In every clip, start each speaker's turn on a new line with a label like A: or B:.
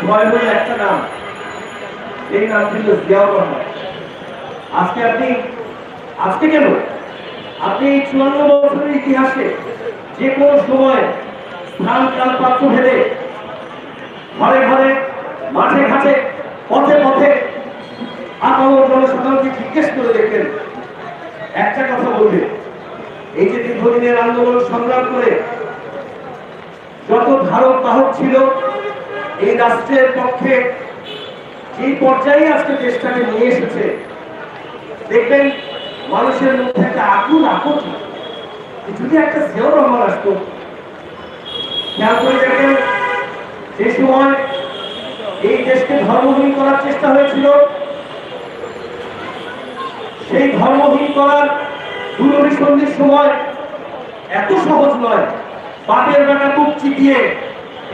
A: ভয় হলো একটা নাম, এই নাম ছিল জিয়াউর রহমান। আজকে কেন আপনি এই 54 বছরের ইতিহাসে যে কোনো সময় স্থান কাল পাত্র ভেদে ঘরে ঘরে মাঠে ঘাটে পথে পথে আপামর জনসাধারণকে জিজ্ঞেস করে দেখবেন, একটা কথা বলবে, এই যে দীর্ঘদিনের আন্দোলন সংগ্রাম করে যত ধারক বাহক ছিল এই রাষ্ট্রের পক্ষে এই পর্যায়ে আজকে দেশটাকে নিয়ে এসেছে, দেখবেন মানুষের মধ্যে একটা আকুল আপত্তি, যদি একটা জিয়াউর রহমান আসতো। খেয়াল করে দেখেন, যে সময় এই দেশকে ধর্মহীন করার চেষ্টা হয়েছিল, সেই ধর্মহীন করার দূরভিসন্ধির সময় এত সহজ নয় বাপের বেটা বুক চিপিয়ে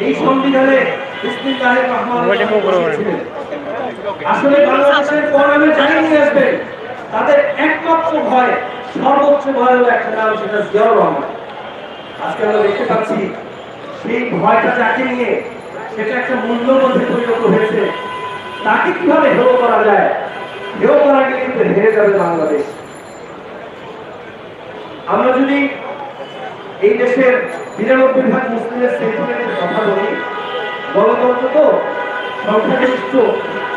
A: এই সংবিধানে বিসমিল্লাহির রহমানির রহিম ছিলেন। আসলে বাংলাদেশের পরামে যাই নিয়ে আসবে তাদের একমাত্র ভয়, সর্বোচ্চ ভয় হলো একটা নাম, সেটা জিয়াউর রহমান। আজকে আমরা দেখতে পাচ্ছি সেই ভয়টা যাকে নিয়ে সেটা একটা মূল্যবোধে পরিণত হয়েছে। তাকে কিভাবে হেয় করা যায়, হেয় করা গেলে কিন্তু হেরে যাবে বাংলাদেশ। আমরা যদি এই দেশের ৯২% মুসলিমের সেন্টিমেন্টের কথা বলি, গণতন্ত্র তো সংখ্যাগরিষ্ঠ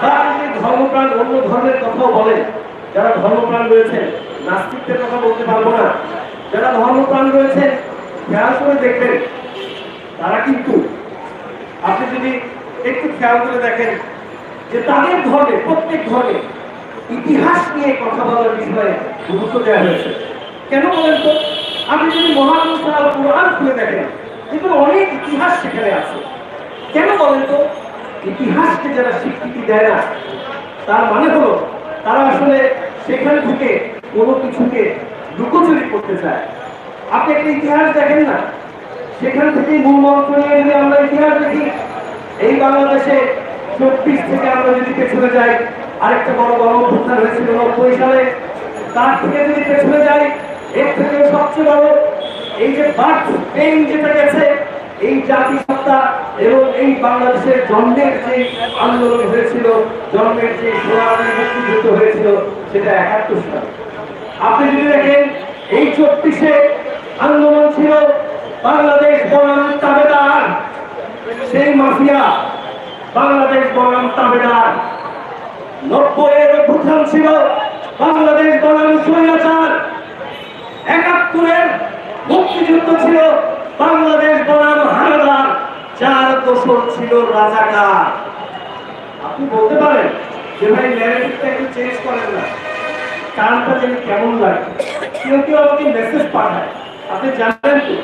A: বা আপনি ধর্মপ্রাণ অন্য ধর্মের কথাও বলেন, যারা ধর্মপ্রাণ রয়েছেন, নাস্তিকদের কথা বলতে পারবো না, যারা ধর্মপ্রাণ রয়েছেন খেয়াল করে দেখবেন তারা কিন্তু, আপনি যদি একটু খেয়াল করে দেখেন যে তাদের ধর্মে, প্রত্যেক ধর্মে ইতিহাস নিয়ে কথা বলার বিষয়ে গুরুত্ব দেওয়া হয়েছে। কেন বলেন তো? আপনি যদি মহাগ্রন্থ আল কোরআন খুলে দেখেন, কিন্তু অনেক ইতিহাস সেখানে আছে। কেন বলেন তো? ইতিহাসকে যারা স্বীকৃতি দেয় না, তার মানে হলো তারা আসলে সেখান থেকে কোনো কিছুকে লুকোচুরি করতে চায়। আপনি একটা ইতিহাস দেখেন না, সেখান থেকে মূল মন্ত্র নিয়ে যদি আমরা ইতিহাস দেখি, এই বাংলাদেশে ২৪ থেকে আমরা যদি পেছনে যাই, আরেকটা বড় গণঅভ্যুত্থান হয়েছিল ৯০ সালে, তার থেকে যদি পেছনে যাই, এর থেকে সবচেয়ে বড় এই যে বার্থ পেইন যেটা গেছে, এই জাতিসত্তা এবং এই বাংলাদেশের জন্মের যে আন্দোলন হয়েছিল, জন্মের যে সোনালী মুক্তিযুদ্ধ হয়েছিল, সেটা ৭১ সাল। আপনি যদি দেখেন এই ৩৪-এ আন্দোলন ছিল বাংলাদেশ বনাম তাবেদার, সেই মাফিয়া বাংলাদেশ বনাম তাবেদার। ৯০-এর অভ্যুত্থান ছিল বাংলাদেশ বনাম স্বৈরাচার। ৭১-এর মুক্তিযুদ্ধ ছিল বাংলাদেশ বনাম হানাদার, যার দোসর ছিল রাজাকার। আপনি বলতে পারেন যে ভাই ন্যারেটিভটা একটু চেঞ্জ করেন না, কারণটা যেন কেমন লাগে। কেউ কেউ আমাকে মেসেজ পাঠায়, আপনি জানেন তো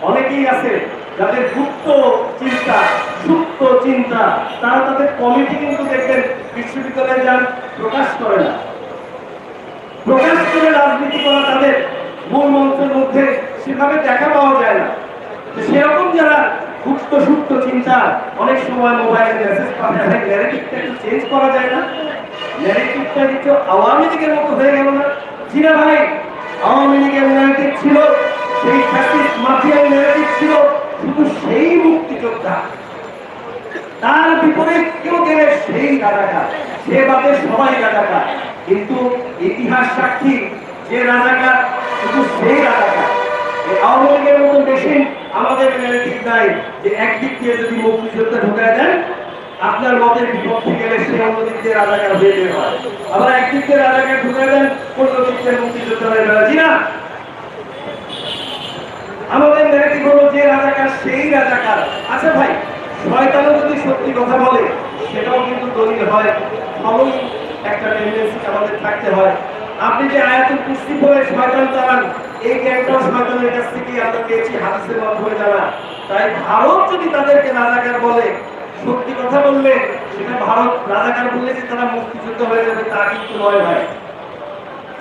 A: অনেকেই আছে যাদের গুপ্ত চিন্তা, সুপ্ত চিন্তা, তারা তাদের কমিটি কিন্তু দেখবেন বিশ্ববিদ্যালয়ে যান, প্রকাশ করে না। প্রকাশ করে রাজনীতি করা তাদের মূল মন্ত্রের মধ্যে সেভাবে দেখা পাওয়া যায় না। সেরকম যারা গুপ্ত সুপ্ত চিন্তা অনেক সময় মোবাইলে মেসেজ পাঠায়, ন্যারেটিভটা একটু চেঞ্জ করা যায় না? ন্যারেটিভটা একটু আওয়ামী লীগের মতো হয়ে গেল না? জি না ভাই, আওয়ামী লীগের ন্যারেটিভ ছিল, সেই ফ্যাসিস্ট মাফিয়ার ন্যারেটিভ ছিল শুধু সেই মুক্তিযোদ্ধা, তার বিপরীত কেউ গেলে সেই রাজাকার, সে বাদে সবাই রাজাকার। কিন্তু ইতিহাস সাক্ষী যে রাজাকার শুধু সেই রাজাকার। আওয়ামী লীগের মতো মেশিন আমাদের ন্যারেটিভ নাই যে একদিক দিয়ে যদি মুক্তিযোদ্ধা ঢুকায় দেন, আপনার মতের বিপক্ষে গেলে সে অন্যদিক দিয়ে রাজাকার হয়ে যেতে হয়, আবার একদিক দিয়ে রাজাকার ঢুকায় দেন, অন্যদিক দিয়ে মুক্তিযোদ্ধা হয়ে যাবে। জি না? আমাদের ন্যারেটিভ হলো যে রাজাকার সেই রাজাকার। আচ্ছা ভাই, শয়তানও যদি সত্যি কথা বলে সেটাও কিন্তু দলিল হয়, সবই একটা টেন্ডেন্সি আমাদের থাকতে হয়। আপনি যে আয়াতুল কুরসি পড়ে শয়তান তাড়ান, এই জ্ঞানটাও শয়তানের কাছ থেকেই আমরা পেয়েছি, হাদিসের মাধ্যমে জানা। তাই ভারত যদি তাদেরকে রাজাকার বলে, সত্যি কথা বললে সেটা ভারত রাজাকার বললে যে তারা মুক্তিযুদ্ধ হয়ে যাবে তা কিন্তু নয় ভাই।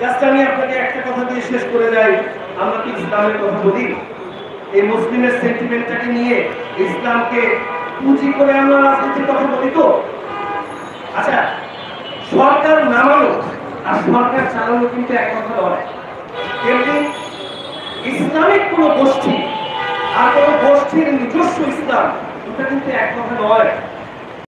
A: জাস্ট আমি আপনাকে একটা কথা দিয়ে শেষ করে যাই, আমরা কি ইসলামের কথা বলি? এই মুসলিমের সেন্টিমেন্টটাকে নিয়ে ইসলামকে পুঁজি করে আমরা রাজনীতির কথা বলি তো? আচ্ছা, সরকার নামানো আর সরকার চালানো কিন্তু এক কথা নয়। তেমনি ইসলামিক কোন গোষ্ঠী আর কোন গোষ্ঠীর নিজস্ব ইসলাম, এটা কিন্তু এক কথা নয়।